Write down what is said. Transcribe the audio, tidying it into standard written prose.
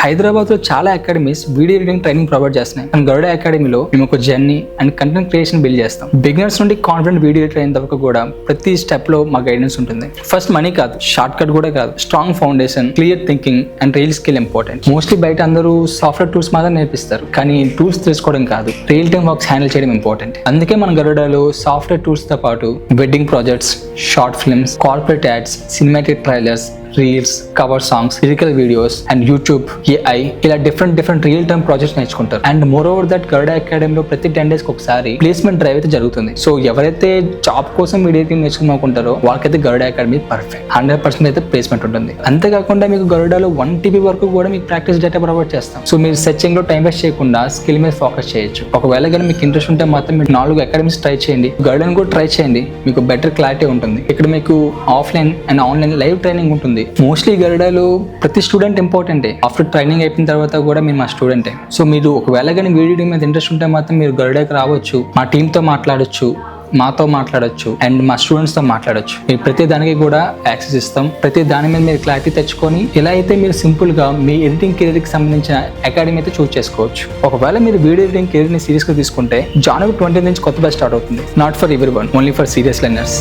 హైదరాబాద్ లో చాలా academies video editing training provide చేస్తున్నాయి. అండ్ గరుడ అకాడమీలో మేము ఒక journey and content creation build చేస్తాం. బిగినర్స్ నుండి కాన్ఫిడెంట్ వీడియో ఎడిటర్ అయిన వరకు కూడా ప్రతి స్టెప్ లో మా గైడెన్స్ ఉంటుంది. ఫస్ట్ మనీ కాదు, షార్ట్ కట్ కూడా కాదు, strong foundation, clear thinking and real skill important. Mostly బయట అందరూ సాఫ్ట్వేర్ టూల్స్ మాత్రం నేర్పిస్తారు, కానీ టూల్స్ తెలుసుకోవడం కాదు, రియల్ టైమ్ వర్క్స్ హ్యాండిల్ చేయడం ఇంపార్టెంట్. అందుకే మన గరుడలో సాఫ్ట్వేర్ టూల్స్ తో పాటు wedding projects, short films, corporate ads, cinematic trailers, reels, cover songs, lyrical videos and YouTube, AI ఇలా డిఫరెంట్ రియల్ టైమ్ ప్రాజెక్ట్స్ నేర్చుకుంటారు. అండ్ మోర్ ఓవర్ దట్ గరుడ అకాడమీలో ప్రతి 10 days ఒకసారి ప్లేస్మెంట్ డ్రైవ్ అయితే జరుగుతుంది. సో ఎవరైతే జాబ్ కోసం వీడియో ఎడిటింగ్ నేర్చుకున్నాకుంటారో వాళ్ళకైతే గరుడ అకాడమీ పర్ఫెక్ట్. 100% అయితే ప్లేస్మెంట్ ఉంటుంది. అంతేకాకుండా మీకు గరుడలో 1 TB వరకు కూడా మీకు ప్రాక్టీస్ డేటా ప్రొవైడ్ చేస్తాం. సో మీరు సెర్చింగ్ లో టైం వేస్ట్ చేయకుండా స్కిల్ మీద ఫోకస్ చేయొచ్చు. ఒకవేళ కానీ మీకు ఇంట్రెస్ట్ ఉంటే మాత్రం మీరు 4 అకాడమీస్ ట్రై చేయండి, గరుడని కూడా ట్రై చేయండి, మీకు బెటర్ క్లారిటీ ఉంటుంది. ఇక్కడ మీకు offline and online live training ఉంటుంది. మోస్ట్లీ గరుడలో ప్రతి స్టూడెంట్ ఇంపార్టెంటే. ఆఫ్టర్ ట్రైనింగ్ అయిపోయిన తర్వాత కూడా మీరు మా స్టూడెంటే. సో మీరు ఒకవేళ కానీ వీడియో మీద ఇంట్రెస్ట్ ఉంటే మాత్రం మీరు గరుడకి రావచ్చు, మా టీంతో మాట్లాడొచ్చు, మాతో మాట్లాడొచ్చు అండ్ మా స్టూడెంట్స్తో మాట్లాడొచ్చు. మీరు ప్రతి దానికి కూడా యాక్సెస్ ఇస్తాం. ప్రతి దాని మీద మీరు క్లారిటీ తెచ్చుకొని ఎలా అయితే మీరు సింపుల్గా మీ ఎడిటింగ్ కెరీర్కి సంబంధించిన అకాడమీ అయితే చూస్ చేసుకోవచ్చు. ఒకవేళ మీరు వీడియో ఎడిటింగ్ కెరీర్ని సీరియస్గా తీసుకుంటే January 20 నుంచి కొత్త బ్యాచ్ స్టార్ట్ అవుతుంది. Not for everyone, only for serious learners.